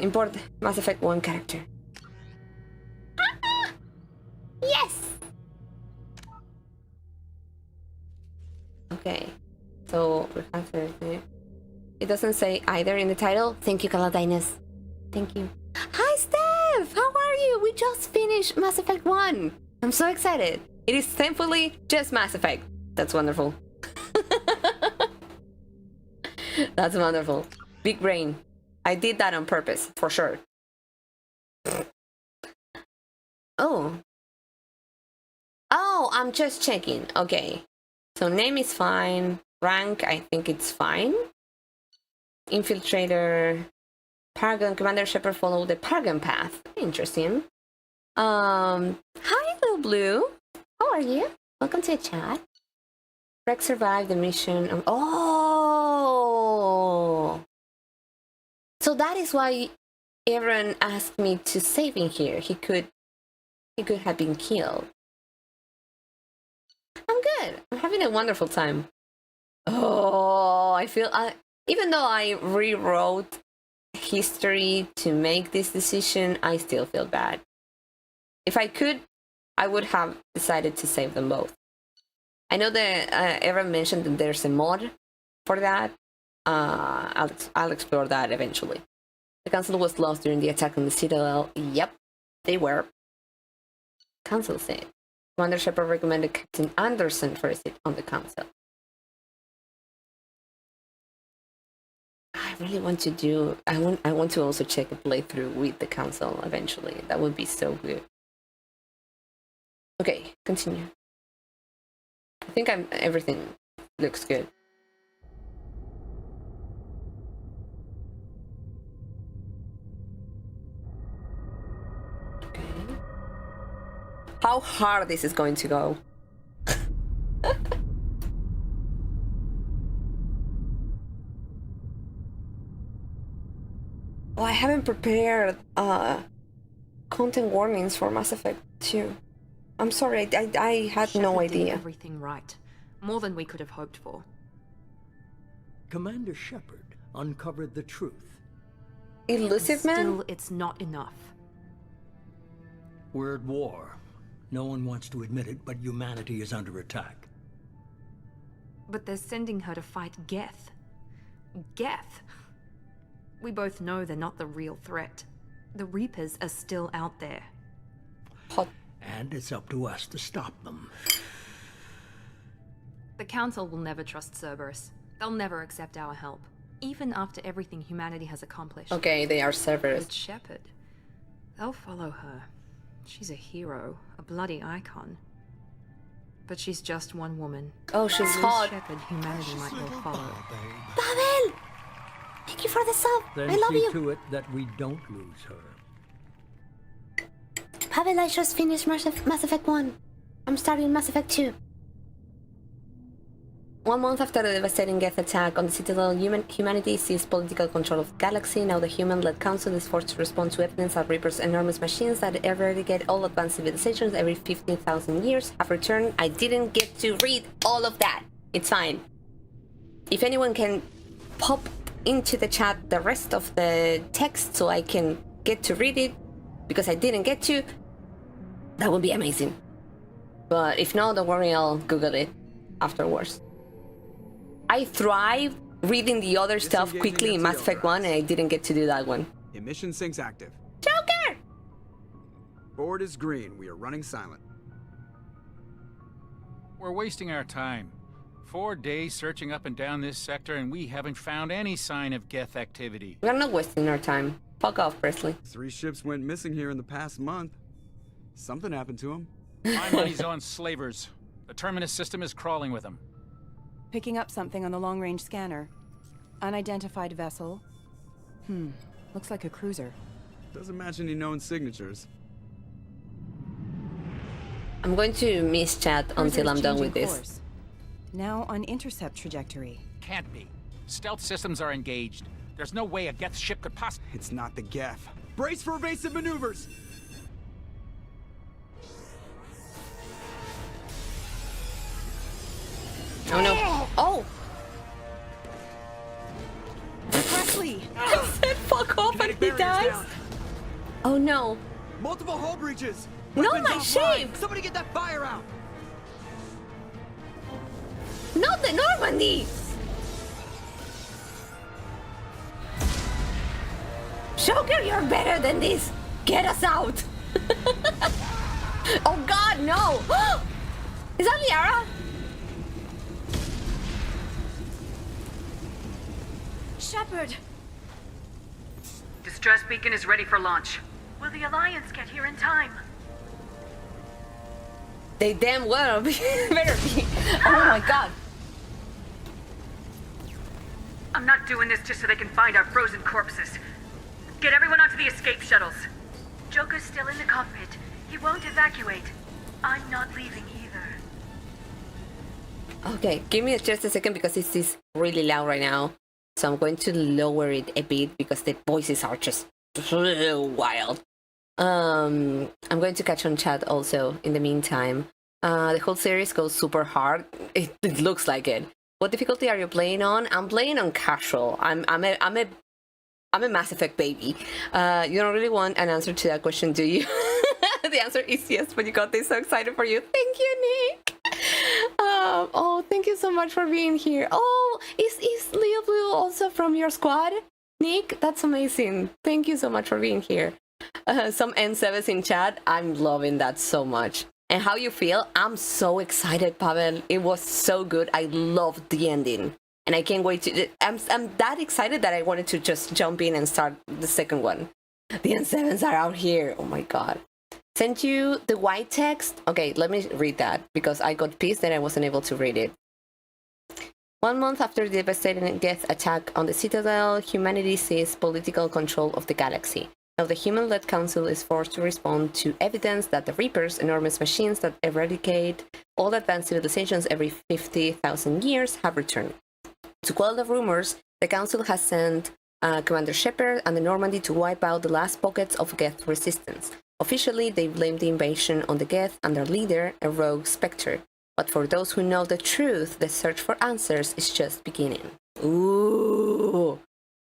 import Mass Effect 1 character. Yes! Okay, so it doesn't say either in the title. Thank you, Caladinus. Thank you. Hi, Steph! How are you? We just finished Mass Effect 1. I'm so excited. It is thankfully just Mass Effect. That's wonderful. That's wonderful. Big brain. I did that on purpose, for sure. Oh. Oh, I'm just checking. Okay. So name is fine. Rank, I think it's fine. Infiltrator. Paragon. Commander Shepard follow the Paragon path. Interesting. Hi, Little Blue. How are you? Welcome to the chat. Rex survived the mission. Oh! So that is why Aaron asked me to save him here. He could have been killed. I'm good. I'm having a wonderful time. Oh, I feel even though I rewrote history to make this decision, I still feel bad. If I could, I would have decided to save them both. I know that Aaron mentioned that there's a mod for that. I'll explore that eventually. The council was lost during the attack on the Citadel. Yep, they were. Council said. Commander Shepard recommended Captain Anderson for a seat on the council. I really want to do. I want to also check a playthrough with the council eventually. That would be so good. Okay, continue. I think everything looks good. Okay. How hard this is going to go. Oh, I haven't prepared content warnings for Mass Effect 2. I'm sorry, I had no idea. Did everything right. More than we could have hoped for. Commander Shepard uncovered the truth. Elusive Man? Still, it's not enough. We're at war. No one wants to admit it, but humanity is under attack. But they're sending her to fight Geth. Geth! We both know they're not the real threat. The Reapers are still out there. Hot. And it's up to us to stop them. The Council will never trust Cerberus. They'll never accept our help, even after everything humanity has accomplished. Okay, they are Cerberus. But Shepard, they'll follow her. She's a hero, a bloody icon. But she's just one woman. Oh, she's hot. Shepard, humanity might well follow. Pavel! Thank you for the sub. Then I love see you. to it that we don't lose her. Pavel, I just finished Mass Effect 1. I'm starting Mass Effect 2. 1 month after the devastating Geth attack on the Citadel, humanity seized political control of the galaxy. Now the human-led council is forced to respond to evidence that Reaper's enormous machines that eradicate all advanced civilizations every 15,000 years have returned. I didn't get to read all of that. It's fine. If anyone can pop into the chat the rest of the text so I can get to read it, because I didn't get to, that would be amazing. But if not, don't worry, I'll Google it afterwards. I thrived reading the other stuff quickly in Mass Effect 1 and I didn't get to do that one. Emission sinks active. Joker! Board is green. We are running silent. We're wasting our time. 4 days searching up and down this sector and we haven't found any sign of Geth activity. We're not wasting our time. Fuck off, Presley. 3 ships went missing here in the past month. Something happened to them. My money's on slavers. The Terminus system is crawling with them. Picking up something on the long-range scanner. Unidentified vessel. Looks like a cruiser. Doesn't match any known signatures. I'm going to miss chat until I'm done with this. Course. Now on intercept trajectory. Can't be. Stealth systems are engaged. There's no way a Geth ship could possibly... It's not the Geth. Brace for evasive maneuvers! Oh no. Oh! Presley! I said fuck fuck off and Kinetic he barrier's dies? down. Oh no. Multiple hull breaches. No, Weapons my offline. ship! Somebody get that fire out. Not the Normandy! Joker, you're better than this! Get us out! Oh god, no! Is that Liara? Shepard! Distress beacon is ready for launch. Will the Alliance get here in time? They damn well better be. Oh my god. I'm not doing this just so they can find our frozen corpses. Get everyone onto the escape shuttles. Joker's still in the cockpit. He won't evacuate. I'm not leaving either. Okay, give me just a second because this is really loud right now. So I'm going to lower it a bit because the voices are just wild. I'm going to catch on chat also in the meantime. The whole series goes super hard. It looks like it. What difficulty are you playing on? I'm playing on casual. I'm a Mass Effect baby. You don't really want an answer to that question, do you? The answer is yes, but you got this. So excited for you. Thank you, Nick. Oh, thank you so much for being here. Oh, is Leo Blue also from your squad? Nick, that's amazing. Thank you so much for being here. Some N7s in chat. I'm loving that so much. And how you feel? I'm so excited, Pavel. It was so good. I loved the ending. And I can't wait to... I'm that excited that I wanted to just jump in and start the second one. The N7s are out here. Oh my god. Sent you the white text? Okay, let me read that because I got pissed that I wasn't able to read it. 1 month after the devastating Geth attack on the Citadel, humanity seized political control of the galaxy. Now the human-led council is forced to respond to evidence that the Reapers, enormous machines that eradicate all advanced civilizations every 50,000 years, have returned. To quell the rumors, the council has sent Commander Shepard and the Normandy to wipe out the last pockets of Geth resistance. Officially, they blame the invasion on the Geth and their leader, a rogue Spectre. But for those who know the truth, the search for answers is just beginning. Ooh!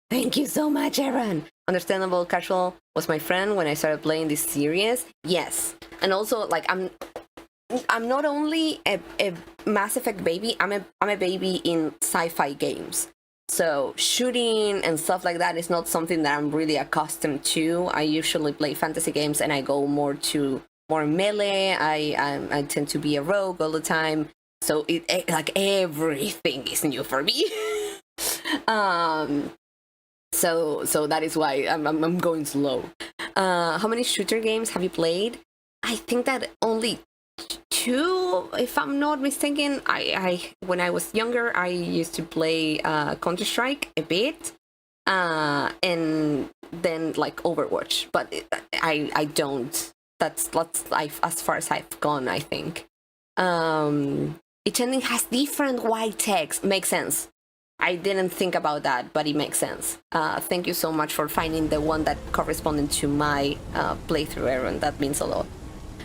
Thank you so much, Aaron! Understandable Casual was my friend when I started playing this series. Yes. And also, like, I'm not only a Mass Effect baby, I'm a baby in sci-fi games. So shooting and stuff like that is not something that I'm really accustomed to. I usually play fantasy games and I go more melee. I tend to be a rogue all the time. So it like everything is new for me. So that is why I'm going slow. How many shooter games have you played? I think that only 2, if I'm not mistaken. I when I was younger, I used to play Counter-Strike a bit, and then like Overwatch. But I don't. That's as far as I've gone, I think. Each ending has different white text. Makes sense. I didn't think about that, but it makes sense. Thank you so much for finding the one that corresponded to my playthrough, Aaron. That means a lot.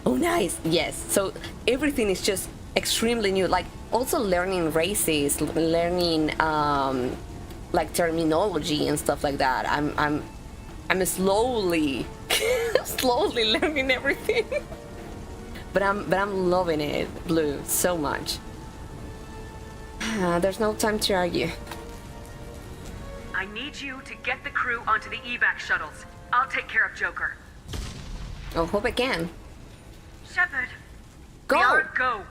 Oh, nice. Yes. So everything is just extremely new. Like also learning races, learning like terminology and stuff like that. I'm slowly learning everything. but I'm loving it, Blue, so much. There's no time to argue. I need you to get the crew onto the evac shuttles. I'll take care of Joker. Oh, hope I can. Shepard. Go! Liara, go.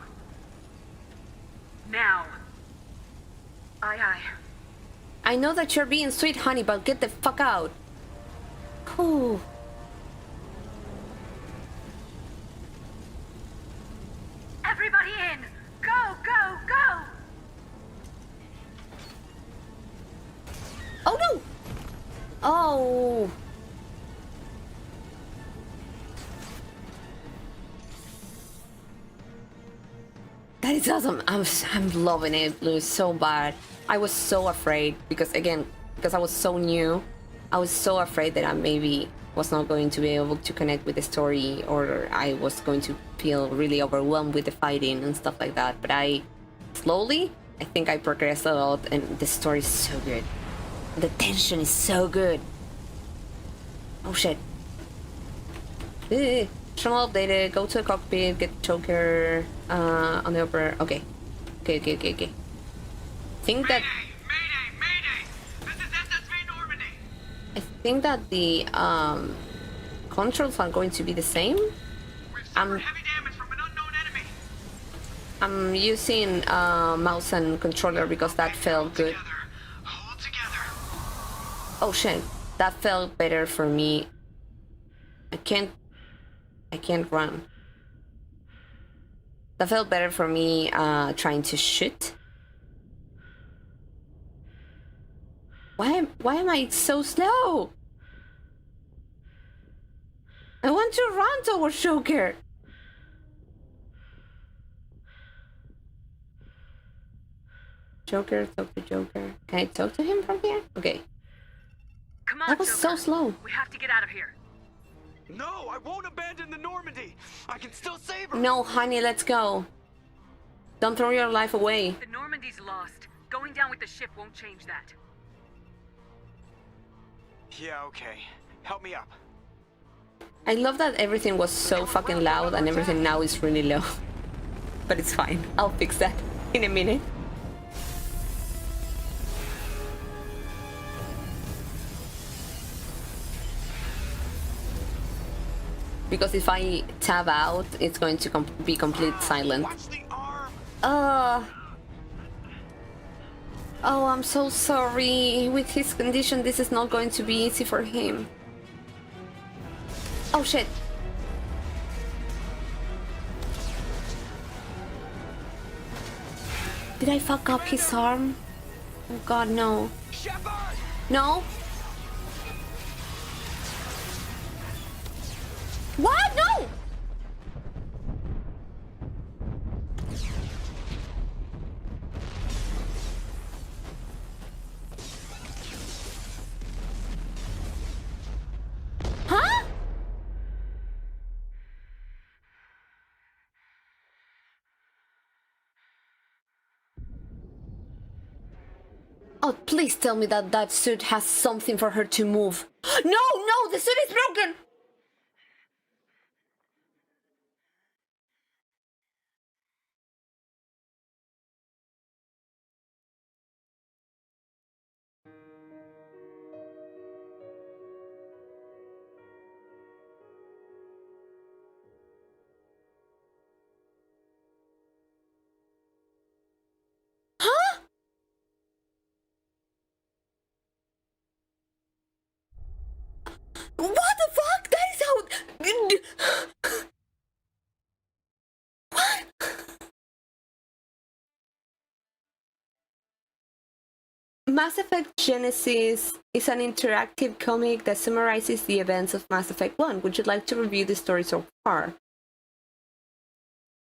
Now. Aye, aye. I know that you're being sweet, honey, but get the fuck out. Whew. Everybody in! Go, go, go! Oh no! Oh. That is awesome. I'm loving it, Blue, so bad. I was so afraid because I was so new, I was so afraid that I maybe was not going to be able to connect with the story, or I was going to feel really overwhelmed with the fighting and stuff like that. But I think I progressed a lot, and the story is so good. The tension is so good. Oh shit. Terminal updated. Go to the cockpit. Get the choker on the upper. Okay. Okay. Think that. Mayday! This is SSV Normandy. I think that the controls are going to be the same. We've suffered heavy damage from an unknown enemy. I'm using mouse and controller because that felt good. Hold together. Oh shit, that felt better for me. I can't run. That felt better for me trying to shoot. Why am I so slow? I want to run towards Joker. Joker, talk to Joker. Can I talk to him from here? Okay. Come on, That was Joker. so slow. We have to get out of here. No, I won't abandon the Normandy. I can still save her. No, honey, let's go. Don't throw your life away. The Normandy's lost. Going down with the ship won't change that. Yeah, okay. Help me up. I love that everything was so fucking loud and everything now is really low. But it's fine. I'll fix that in a minute. Because if I tab out, it's going to be complete silent. Watch the arm. Oh, I'm so sorry. With his condition, this is not going to be easy for him. Oh shit. Did I fuck up his arm? Oh god, no. Shepard! No? What? No! Huh? Oh, please tell me that that suit has something for her to move. No, the suit is broken! Huh? What the fuck? That is how... What? Mass Effect Genesis is an interactive comic that summarizes the events of Mass Effect 1. Would you like to review the story so far?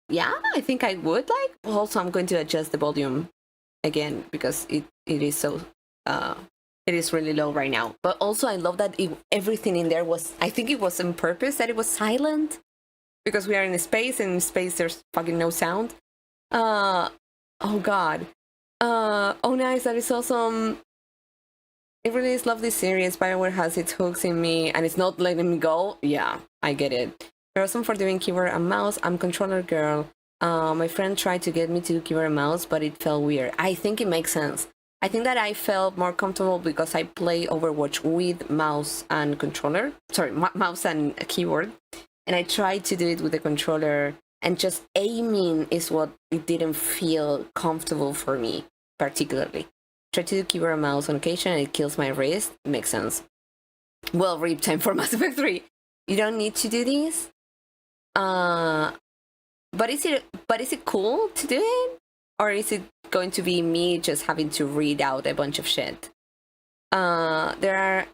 Yeah, I think I would like. Also, I'm going to adjust the volume again because it is so... it is really low right now. But also, I love that everything in there was... I think it was on purpose that it was silent. Because we are in space, and in space there's fucking no sound. Oh god. Oh nice, that is awesome. It really is lovely series. BioWare has its hooks in me and it's not letting me go. Yeah, I get it. You're awesome for doing keyboard and mouse. I'm controller girl. My friend tried to get me to do keyboard and mouse, but it felt weird. I think it makes sense. I think that I felt more comfortable because I play Overwatch with mouse and controller. Sorry, mouse and a keyboard. And I tried to do it with the controller, and just aiming is what it didn't feel comfortable for me, particularly. Try to do keyboard and mouse on occasion and it kills my wrist. It makes sense. Well, rip time for Mass Effect 3. You don't need to do this. But is it cool to do it? Or is it going to be me just having to read out a bunch of shit? There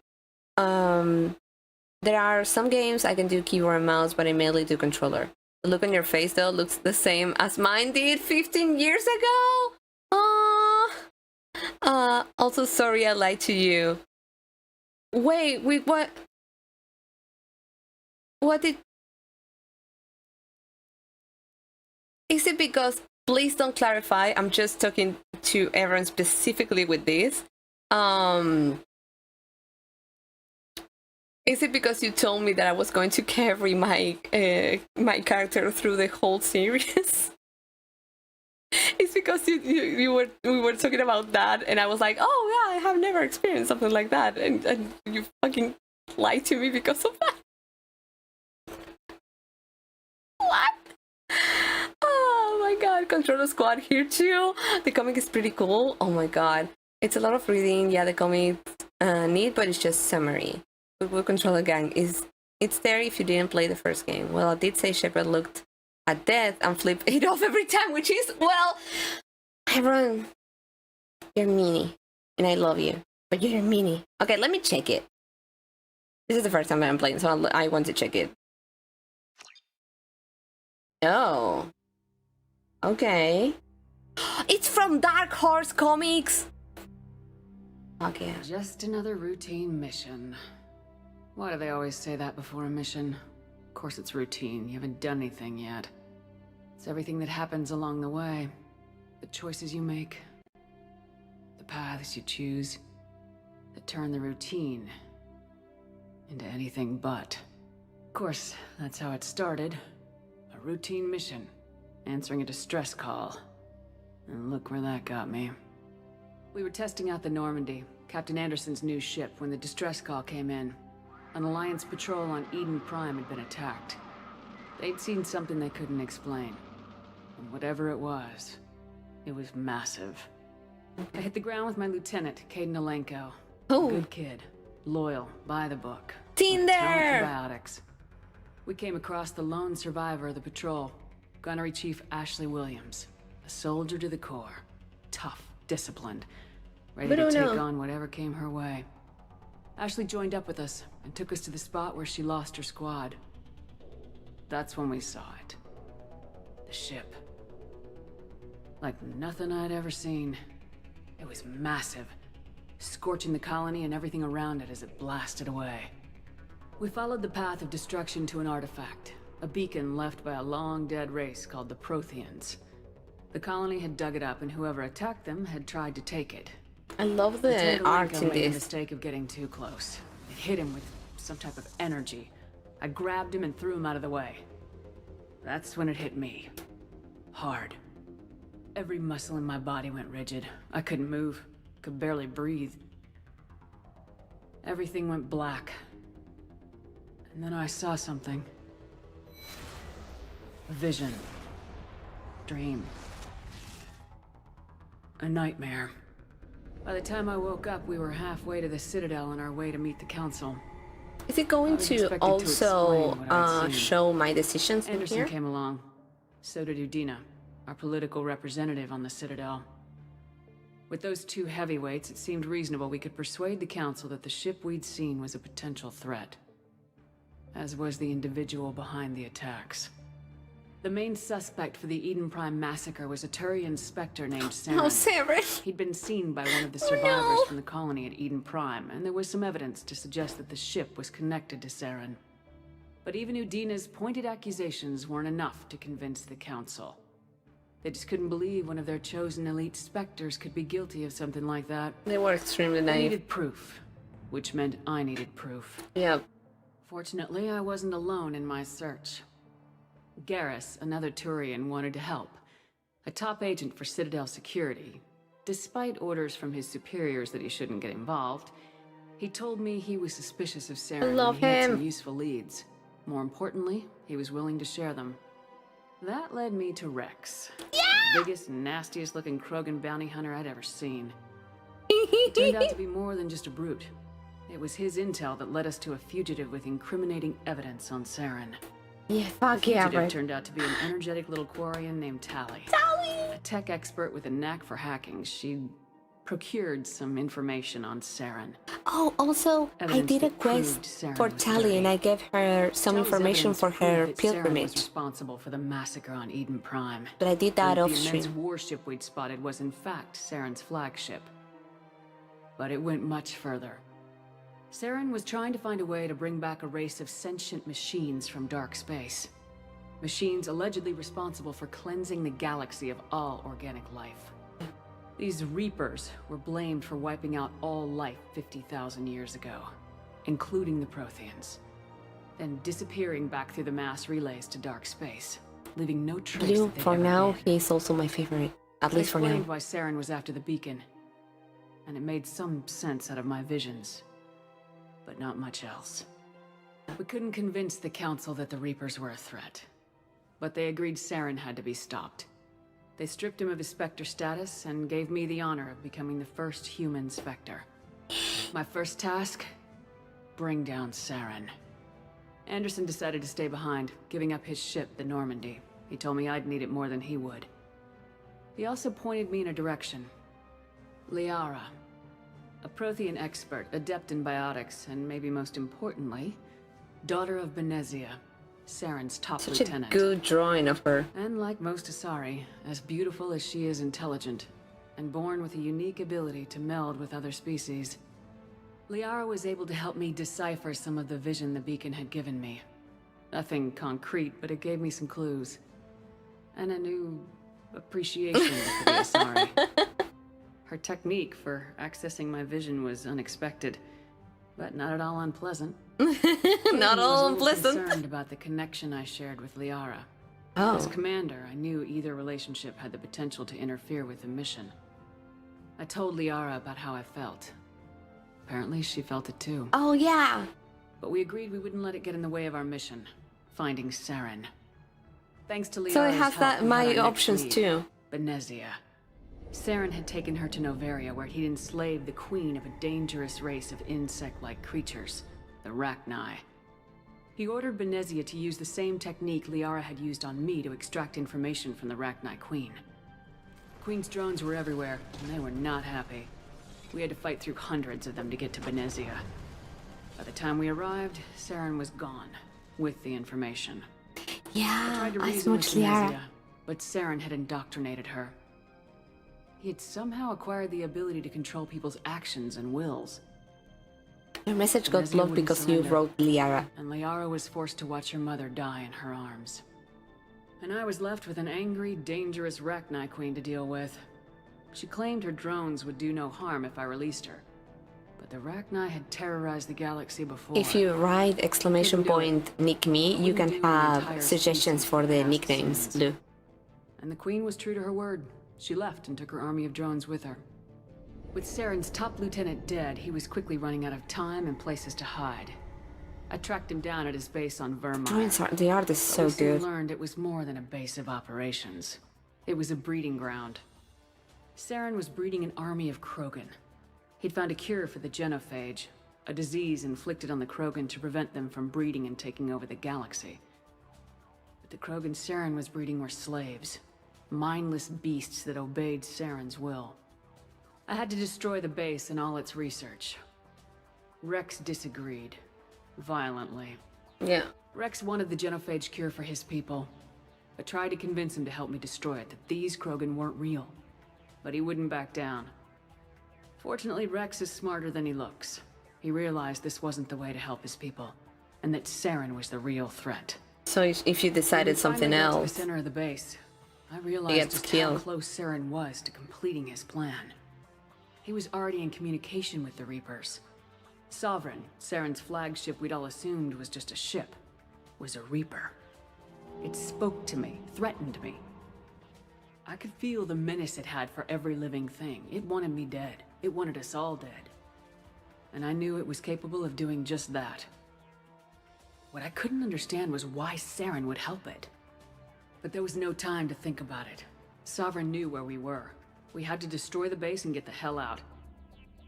are some games I can do keyboard and mouse, but I mainly do controller. The look on your face, though, looks the same as mine did 15 years ago! Also, sorry I lied to you. Wait, what? What did... Is it because... Please don't clarify, I'm just talking to everyone specifically with this. Is it because you told me that I was going to carry my my character through the whole series? It's because we were talking about that, and I was like, oh yeah, I have never experienced something like that, and you fucking lied to me because of that. What? Oh my god, Control Squad here too. The comic is pretty cool. Oh my god, it's a lot of reading. Yeah, the comic neat, but it's just summary. Goodwill Controller Gang it's there if you didn't play the first game. Well, I did say Shepard looked at death and flip it off every time, which is, well, everyone, you're meanie, and I love you, but you're meanie. Okay, let me check it. This is the first time I'm playing, so I want to check it. Oh. Okay. It's from Dark Horse Comics! Okay. Just another routine mission. Why do they always say that before a mission? Of course it's routine, you haven't done anything yet. It's everything that happens along the way. The choices you make. The paths you choose. That turn the routine into anything but. Of course, that's how it started. A routine mission. Answering a distress call. And look where that got me. We were testing out the Normandy, Captain Anderson's new ship, when the distress call came in. An Alliance patrol on Eden Prime had been attacked. They'd seen something they couldn't explain. And whatever it was massive. I hit the ground with my lieutenant, Caden Alenko. Oh. Good kid. Loyal, by the book. Tinder! Antibiotics. We came across the lone survivor of the patrol, Gunnery Chief Ashley Williams. A soldier to the core. Tough, disciplined. Ready to take on whatever came her way. Ashley joined up with us and took us to the spot where she lost her squad. That's when we saw it. The ship. Like nothing I'd ever seen. It was massive, scorching the colony and everything around it as it blasted away. We followed the path of destruction to an artifact, a beacon left by a long-dead race called the Protheans. The colony had dug it up, and whoever attacked them had tried to take it. I love the art in made the this. mistake of getting too close. It hit him with some type of energy. I grabbed him and threw him out of the way. That's when it hit me. Hard. Every muscle in my body went rigid. I couldn't move. Could barely breathe. Everything went black. And then I saw something. A vision. Dream. A nightmare. By the time I woke up, we were halfway to the Citadel on our way to meet the Council. Is it going to also show my decisions in Anderson here? came along. So did Udina, our political representative on the Citadel. With those two heavyweights, it seemed reasonable we could persuade the Council that the ship we'd seen was a potential threat. As was the individual behind the attacks. The main suspect for the Eden Prime massacre was a Turian Spectre named Saren. Oh, Saren! He'd been seen by one of the survivors from the colony at Eden Prime, and there was some evidence to suggest that the ship was connected to Saren. But even Udina's pointed accusations weren't enough to convince the Council. They just couldn't believe one of their chosen elite Spectres could be guilty of something like that. They were extremely They naive. needed proof, which meant I needed proof. Yeah. Fortunately, I wasn't alone in my search. Garrus, another Turian, wanted to help. A top agent for Citadel security. Despite orders from his superiors that he shouldn't get involved, he told me he was suspicious of Saren and he had some useful leads. More importantly, he was willing to share them. That led me to Rex. Yeah! The biggest, nastiest looking Krogan bounty hunter I'd ever seen. He turned out to be more than just a brute. It was his intel that led us to a fugitive with incriminating evidence on Saren. Yeah, fuck yeah, Fugitive right. turned out to be an energetic little Quarian named Tally. A tech expert with a knack for hacking. She procured some information on Saren. Oh, also, I did a quest for Tally and I gave her some information for her Saren was pilgrimage. responsible for the massacre on Eden Prime. But I did that The off immense stream. warship we'd spotted was in fact Saren's flagship. But it went much further. Saren was trying to find a way to bring back a race of sentient machines from dark space. Machines allegedly responsible for cleansing the galaxy of all organic life. These Reapers were blamed for wiping out all life 50,000 years ago. including the Protheans, then disappearing back through the mass relays to dark space, leaving no trace Blue, that they'd for ever now, hid. he's also my favorite. At least for now. Explained why Saren was after the beacon, and it made some sense out of my visions, but not much else. We couldn't convince the Council that the Reapers were a threat, but they agreed Saren had to be stopped. They stripped him of his Spectre status and gave me the honor of becoming the first human Spectre. My first task? Bring down Saren. Anderson decided to stay behind, giving up his ship, the Normandy. He told me I'd need it more than he would. He also pointed me in a direction. Liara. A Prothean expert, adept in biotics, and maybe most importantly, daughter of Benezia, Saren's top Such lieutenant. a good drawing of her. And like most Asari, as beautiful as she is intelligent, and born with a unique ability to meld with other species. Liara was able to help me decipher some of the vision the beacon had given me. Nothing concrete, but it gave me some clues. And a new appreciation for the Asari. Her technique for accessing my vision was unexpected, but not at all unpleasant. Not all I was unpleasant. concerned about the connection I shared with Liara. Oh. As commander, I knew either relationship had the potential to interfere with the mission. I told Liara about how I felt. Apparently, she felt it too. Oh, yeah. But we agreed we wouldn't let it get in the way of our mission, finding Saren. Thanks to Liara's So it has help, that we my had our next options lead, too. Benezia. Saren had taken her to Noveria, where he'd enslaved the queen of a dangerous race of insect-like creatures, the Rachni. He ordered Benezia to use the same technique Liara had used on me to extract information from the Rachni queen. The queen's drones were everywhere, and they were not happy. We had to fight through hundreds of them to get to Benezia. By the time we arrived, Saren was gone, with the information. I Yeah, tried to as reason with much Liara. Benezia, but Saren had indoctrinated her. He had somehow acquired the ability to control people's actions and wills. Your message got Benezia blocked wouldn't because you surrender. wrote Liara. And Liara was forced to watch her mother die in her arms. And I was left with an angry, dangerous Rachni queen to deal with. She claimed her drones would do no harm if I released her. But the Rachni had terrorized the galaxy before. If you write exclamation point nick me, you can have suggestions for the nicknames, Blue. And the queen was true to her word. She left and took her army of drones with her. With Saren's top lieutenant dead, he was quickly running out of time and places to hide. I tracked him down at his base on Vermont. Drawings are, the art is so We soon good. learned it was more than a base of operations. It was a breeding ground. Saren was breeding an army of Krogan. He'd found a cure for the genophage, a disease inflicted on the Krogan to prevent them from breeding and taking over the galaxy. But the Krogan Saren was breeding were slaves, mindless beasts that obeyed Saren's will. I had to destroy the base and all its research. Rex disagreed, violently. Yeah. Rex wanted the genophage cure for his people. I tried to convince him to help me destroy it, that these Krogan weren't real. But he wouldn't back down. Fortunately, Rex is smarter than he looks. He realized this wasn't the way to help his people, and that Saren was the real threat. So if you When we decided something finally got to else, the center of the base, I he realized gets just how killed. close Saren was to completing his plan. He was already in communication with the Reapers. Sovereign, Saren's flagship we'd all assumed was just a ship, was a Reaper. It spoke to me, threatened me. I could feel the menace it had for every living thing. It wanted me dead. It wanted us all dead. And I knew it was capable of doing just that. What I couldn't understand was why Saren would help it. But there was no time to think about it. Sovereign knew where we were. We had to destroy the base and get the hell out.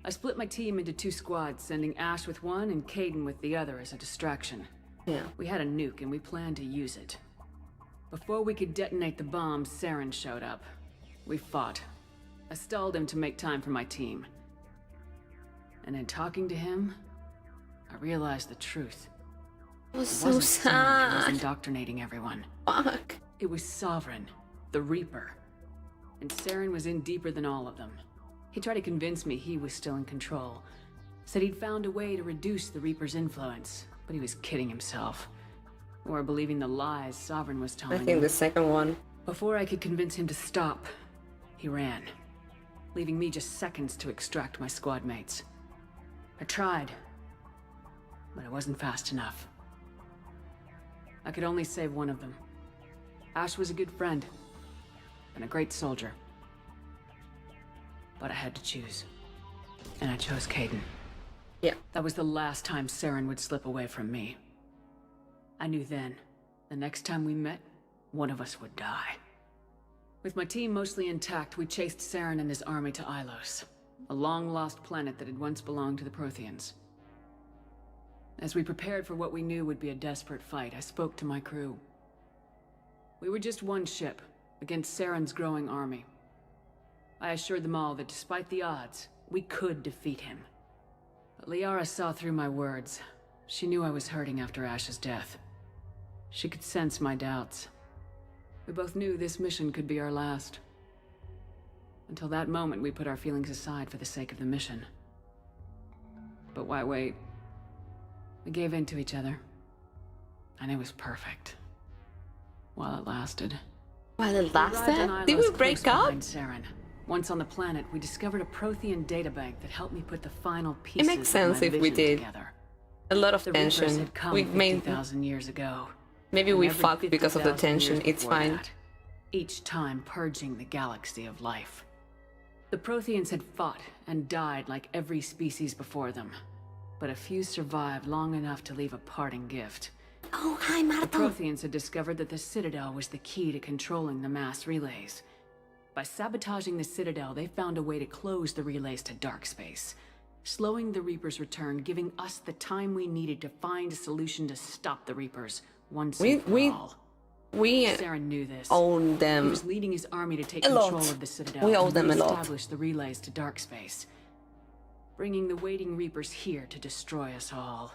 I split my team into 2 squads, sending Ash with one and Caden with the other as a distraction. Yeah. We had a nuke and we planned to use it. Before we could detonate the bombs, Saren showed up. We fought. I stalled him to make time for my team. And in talking to him, I realized the truth. It was It so wasn't Saren who was sad. indoctrinating everyone. Fuck. It was Sovereign, the Reaper. And Saren was in deeper than all of them. He tried to convince me he was still in control. Said he'd found a way to reduce the Reaper's influence, but he was kidding himself. Or believing the lies Sovereign was I telling think him. the second one. Before I could convince him to stop, he ran, leaving me just seconds to extract my squad mates. I tried, but I wasn't fast enough. I could only save one of them. Ash was a good friend, and a great soldier. But I had to choose. And I chose Caden. Yeah. That was the last time Saren would slip away from me. I knew then, the next time we met, one of us would die. With my team mostly intact, we chased Saren and his army to Ilos, a long-lost planet that had once belonged to the Protheans. As we prepared for what we knew would be a desperate fight, I spoke to my crew. We were just one ship, against Saren's growing army. I assured them all that despite the odds, we could defeat him. But Liara saw through my words. She knew I was hurting after Ash's death. She could sense my doubts. We both knew this mission could be our last. Until that moment, we put our feelings aside for the sake of the mission. But why wait? We gave in to each other. And it was perfect. While it lasted. While it lasted? Did we break up? Saren. Once on the planet, we discovered a Prothean databank that helped me put the final pieces It makes sense of my if we vision did. Together. A lot of The Reapers tension. had come We made 50,000 years ago. maybe and we every fucked because of the 50,000 tension. years It's before fine. that, each time purging the galaxy of life. The Protheans had fought and died like every species before them, but a few survived long enough to leave a parting gift. Oh, hi, The Marta. Protheans had discovered that the Citadel was the key to controlling the mass relays. By sabotaging the Citadel, they found a way to close the relays to dark space, slowing the Reapers' return, giving us the time we needed to find a solution to stop the Reapers once and for all. We Saren knew this. own He them was leading his army to take a control lot. of the Citadel We owe and them a lot. reestablish the relays to dark space, bringing the waiting Reapers here to destroy us all.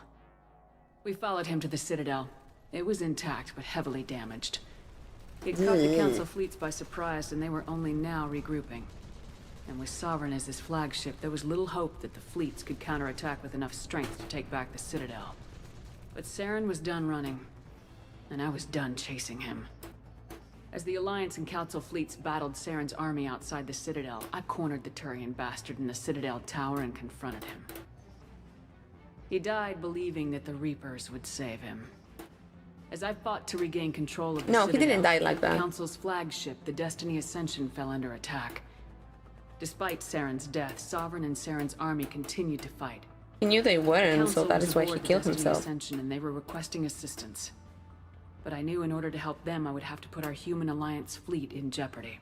We followed him to the Citadel. It was intact, but heavily damaged. It caught the Council fleets by surprise, and they were only now regrouping. And with Sovereign as his flagship, there was little hope that the fleets could counterattack with enough strength to take back the Citadel. But Saren was done running, and I was done chasing him. As the Alliance and Council fleets battled Saren's army outside the Citadel, I cornered the Turian bastard in the Citadel tower and confronted him. He died believing that the Reapers would save him. As I fought to regain control of the No, he Citadel, didn't die like the that. Council's flagship, the Destiny Ascension, fell under attack. Despite Saren's death, Sovereign and Saren's army continued to fight. He knew they The weren't, so Council that was is why he aboard the killed Destiny himself. Ascension, and they were requesting assistance. But I knew in order to help them, I would have to put our human alliance fleet in jeopardy.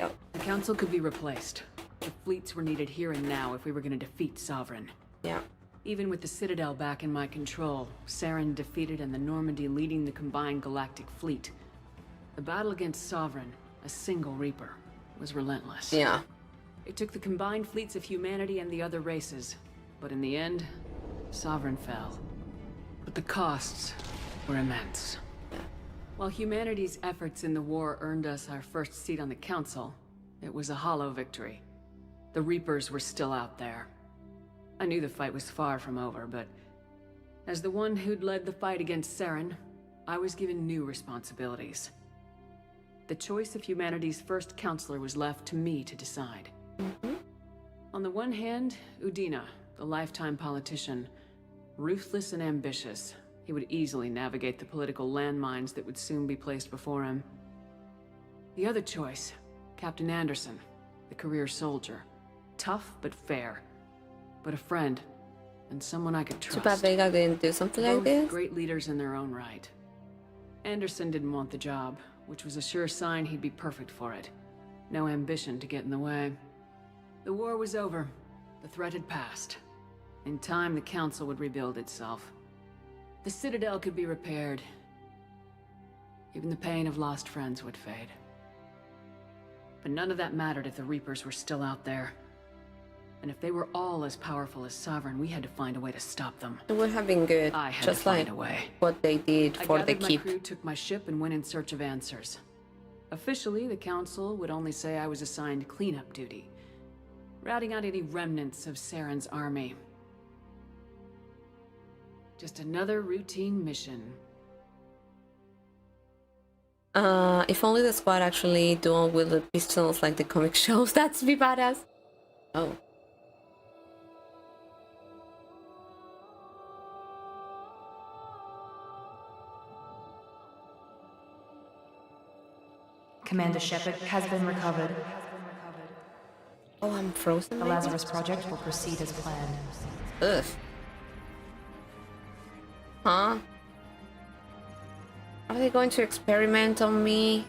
Yep. The Council could be replaced. The fleets were needed here and now if we were going to defeat Sovereign. Yeah. Even with the Citadel back in my control, Saren defeated and the Normandy leading the combined galactic fleet. The battle against Sovereign, a single Reaper, was relentless. Yeah. It took the combined fleets of humanity and the other races, but in the end, Sovereign fell. But the costs were immense. While humanity's efforts in the war earned us our first seat on the Council, it was a hollow victory. The Reapers were still out there. I knew the fight was far from over, but as the one who'd led the fight against Saren, I was given new responsibilities. The choice of humanity's first counselor was left to me to decide. On the one hand, Udina, the lifetime politician, ruthless and ambitious. He would easily navigate the political landmines that would soon be placed before him. The other choice, Captain Anderson, the career soldier. Tough but fair. But a friend, and someone I could trust. Too bad Vega didn't do something like Both this. great leaders in their own right. Anderson didn't want the job, which was a sure sign he'd be perfect for it. No ambition to get in the way. The war was over. The threat had passed. In time, the Council would rebuild itself. The Citadel could be repaired. Even the pain of lost friends would fade. But none of that mattered if the Reapers were still out there. And if they were all as powerful as Sovereign, we had to find a way to stop them. It would have been good, I had just to find like a way. what they did I for the gathered my keep. crew, took my ship, and went in search of answers. Officially, the Council would only say I was assigned cleanup duty, routing out any remnants of Saren's army. Just another routine mission. If only the squad actually duel with the pistols like the comic shows, that'd be badass. Oh. Commander Shepard has been recovered. Oh, I'm frozen. The maybe? Lazarus project will proceed as planned. Ugh. Huh? Are they going to experiment on me?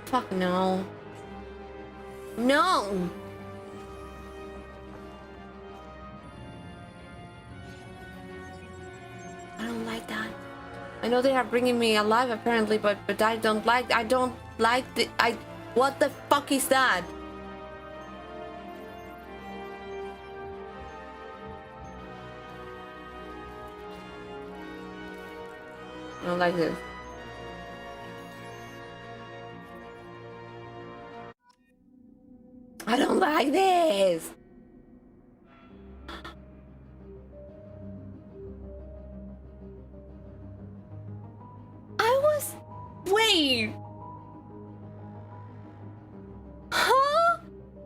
Fuck no. No! I don't like that. I know they are bringing me alive apparently, but I don't like the what the fuck is that? I don't like this. I don't like this. Wait. Huh?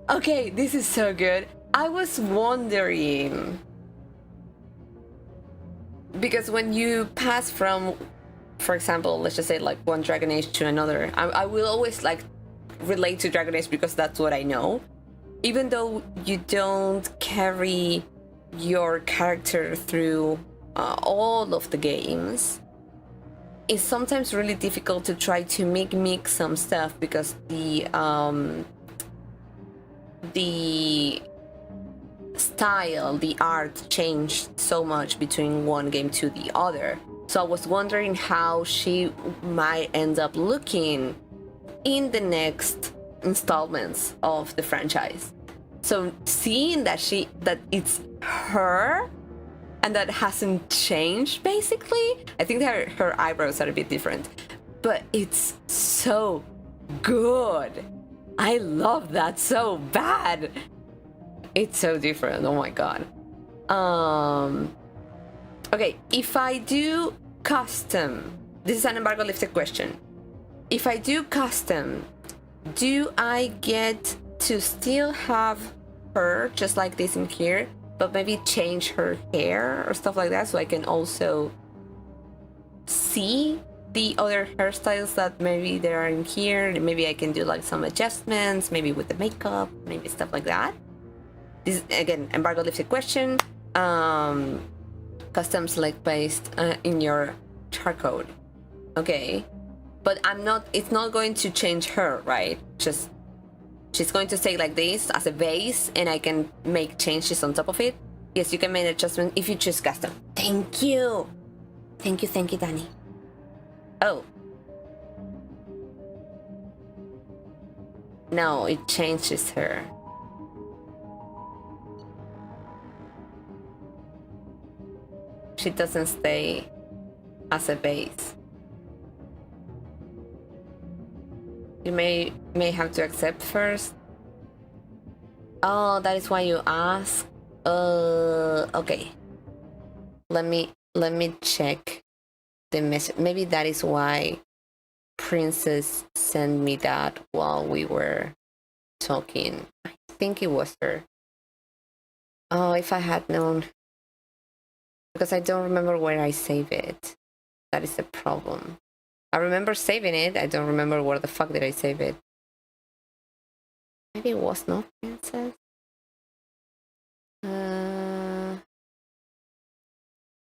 Okay, this is so good. I was wondering, because when you pass from, for example, let's just say like one Dragon Age to another, I will always like relate to Dragon Age because that's what I know. Even though you don't carry your character through all of the games, it's sometimes really difficult to try to mix some stuff because the style, the art changed so much between one game to the other. So I was wondering how she might end up looking in the next installments of the franchise. So seeing that it's her and that hasn't changed basically, I think that her eyebrows are a bit different, but it's so good. I love that so bad. It's so different. Oh my god. Okay, if I do custom, this is an embargo lifted question. If I do custom, do I get to still have her just like this in here, but maybe change her hair or stuff like that, so I can also see the other hairstyles that maybe there are in here? Maybe I can do like some adjustments, maybe with the makeup, maybe stuff like that. This again, embargo lifted question. Custom select based in your char code. Okay, but it's not going to change her, right? Just she's going to stay like this as a base, and I can make changes on top of it. Yes, you can make an adjustment if you choose custom. Thank you, Danny. Oh, no, it changes her. She doesn't stay as a base. You may have to accept first. Oh, that is why you ask. Okay. Let me check the message. Maybe that is why Princess sent me that while we were talking. I think it was her. Oh, if I had known. Because I don't remember where I save it. That is the problem. I remember saving it. I don't remember where the fuck did I save it. Maybe it was not Princess.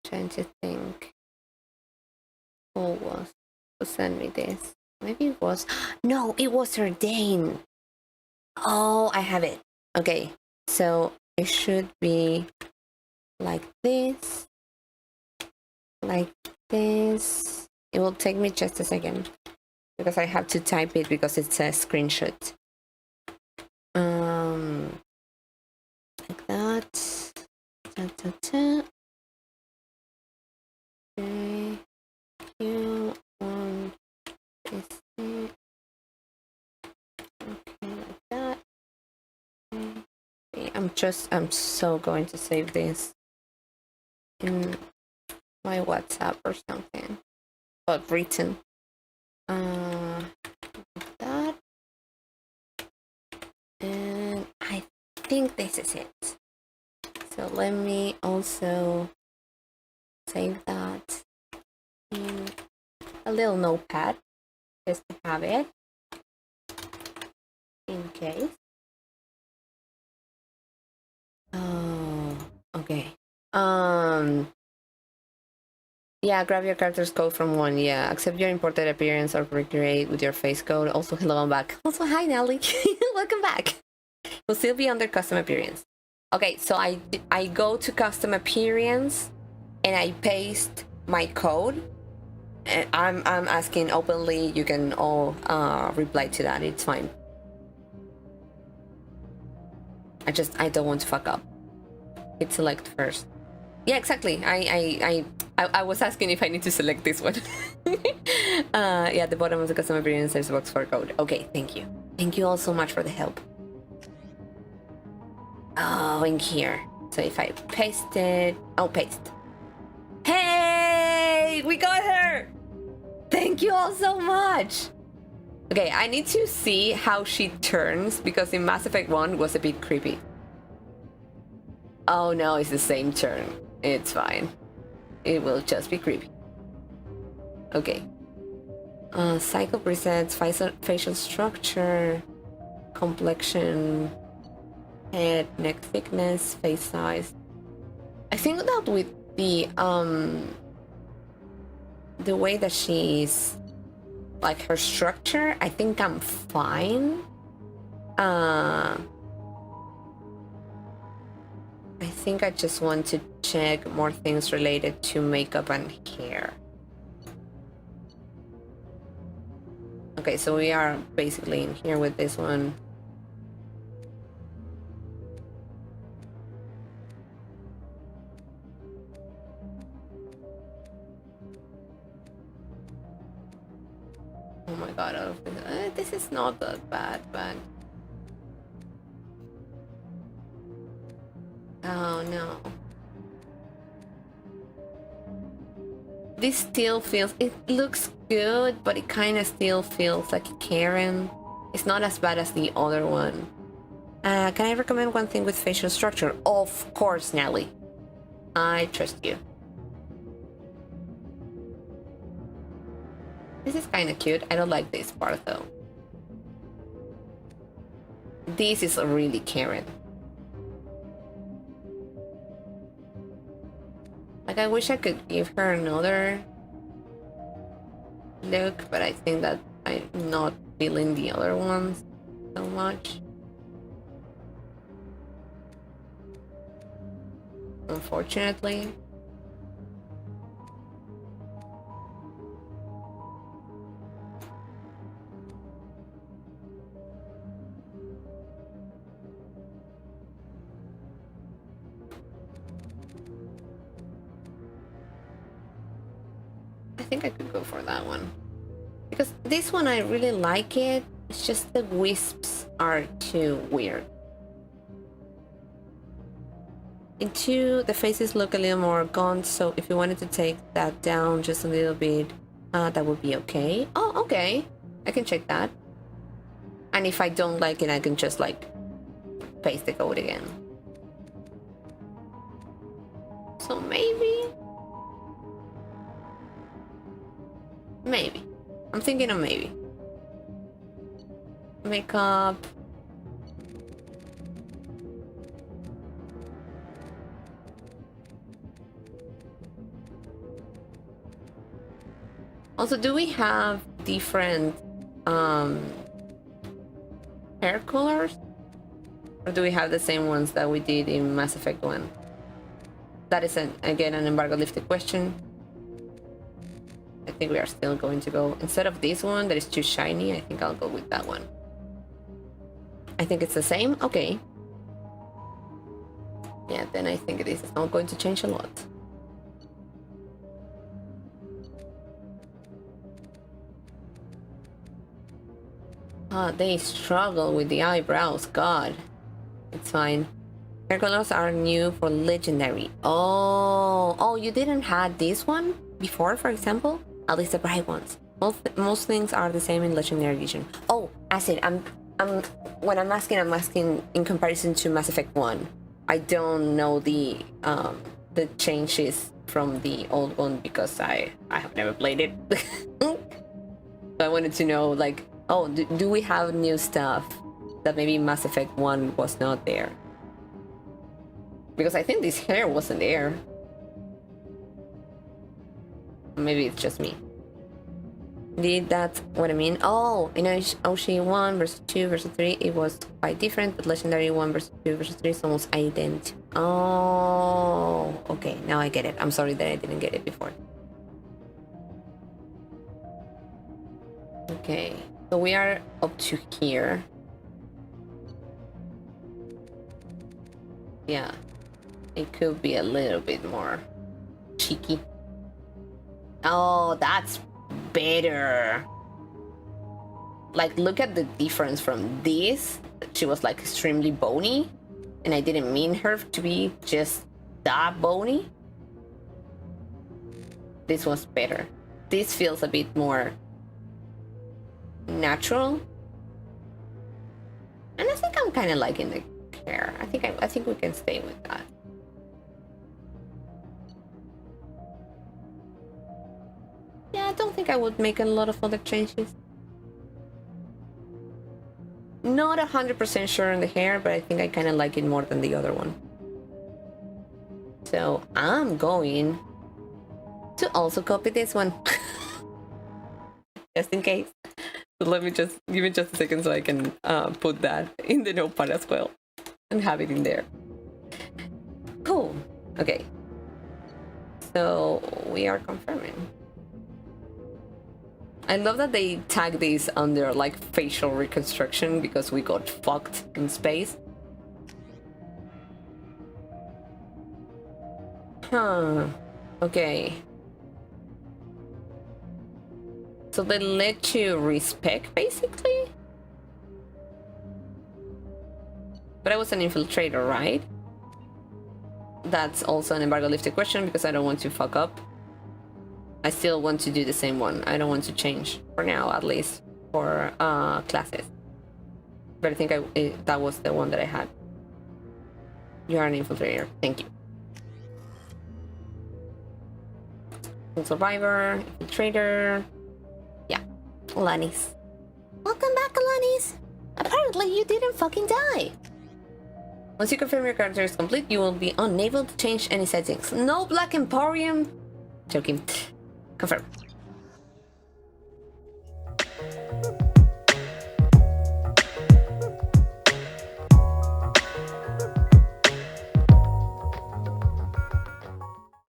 Trying to think. Who sent me this? Maybe it was. No, it was her Dane. Oh, I have it. Okay, so it should be like this. Like this. It will take me just a second because I have to type it because it's a screenshot. Like that. Okay. You want this thing. Okay, like that. Okay. I'm so going to save this in my WhatsApp or something, but written. Like that, and I think this is it. So let me also save that in a little notepad just to have it in case. Oh, okay. Yeah, grab your character's code from one. Yeah, accept your imported appearance or recreate with your face code. Also, hello, I'm back. Also, hi, Nelly. Welcome back. Will still be under custom appearance. Okay, so I go to custom appearance and I paste my code. And I'm asking openly. You can all reply to that. It's fine. I don't want to fuck up. Hit select first. Yeah, exactly. I was asking if I need to select this one. Yeah, the bottom of the custom appearance there's a box for code. Okay, thank you. Thank you all so much for the help. Oh, in here. So if I paste it, oh, paste. Hey, we got her. Thank you all so much. Okay, I need to see how she turns because in Mass Effect 1 was a bit creepy. Oh no, it's the same turn. It's fine. It will just be creepy. Okay. Cycle presets, facial structure, complexion, head, neck thickness, face size. I think that with the way that she's like her structure, I think I'm fine. I think I just want to check more things related to makeup and hair. Okay, so we are basically in here with this one. Oh my god, this is not that bad, but... Oh no. This still feels... It looks good, but it kind of still feels like Karen. It's not as bad as the other one. Can I recommend one thing with facial structure? Of course, Nelly. I trust you. This is kind of cute. I don't like this part though. This is really Karen. Like, I wish I could give her another look, but I think that I'm not feeling the other ones so much. Unfortunately. I think I could go for that one. Because this one, I really like it. It's just the wisps are too weird. In 2, the faces look a little more gaunt, so if you wanted to take that down just a little bit, that would be okay. Oh, okay. I can check that. And if I don't like it, I can just, like, paste the code again. So maybe... Maybe. I'm thinking of maybe. Makeup. Also, do we have different hair colors? Or do we have the same ones that we did in Mass Effect 1? That is, again, an embargo lifted question. I think we are still going to go... Instead of this one that is too shiny, I think I'll go with that one. I think it's the same? Okay. Yeah, then I think this is not going to change a lot. They struggle with the eyebrows. God. It's fine. Hair colors are new for legendary. Oh, you didn't have this one before, for example? At least the bright ones. Most things are the same in Legendary Edition. Oh, as it, when I'm asking in comparison to Mass Effect 1. I don't know the changes from the old one because I have never played it. So I wanted to know, like, oh, do we have new stuff that maybe Mass Effect 1 was not there? Because I think this hair wasn't there. Maybe it's just me. Indeed, that's what I mean. Oh, in Oshi 1 versus 2 versus 3, it was quite different, but Legendary 1 versus 2 versus 3 is almost identical. Oh, okay, now I get it. I'm sorry that I didn't get it before. Okay, so we are up to here. Yeah, it could be a little bit more cheeky. Oh, that's better. Like, look at the difference from this. She was like extremely bony, and I didn't mean her to be just that bony. This was better. This feels a bit more natural, and I think I'm kind of liking the hair. I think we can stay with that. Yeah, I don't think I would make a lot of other changes. Not 100% sure on the hair, but I think I kind of like it more than the other one. So I'm going to also copy this one. Just in case. So let me just give it just a second so I can put that in the notepad as well and have it in there. Cool. Okay. So we are confirming. I love that they tag these under like facial reconstruction because we got fucked in space. Huh. Okay. So they let you respec basically? But I was an infiltrator, right? That's also an embargo lifted question because I don't want to fuck up. I still want to do the same one. I don't want to change for now, at least for classes. But I think that was the one that I had. You are an infiltrator. Thank you. Survivor, infiltrator. Yeah, Alannis. Welcome back, Alannis. Apparently you didn't fucking die. Once you confirm your character is complete, you will be unable to change any settings. No Black Emporium. Joking. Confirm.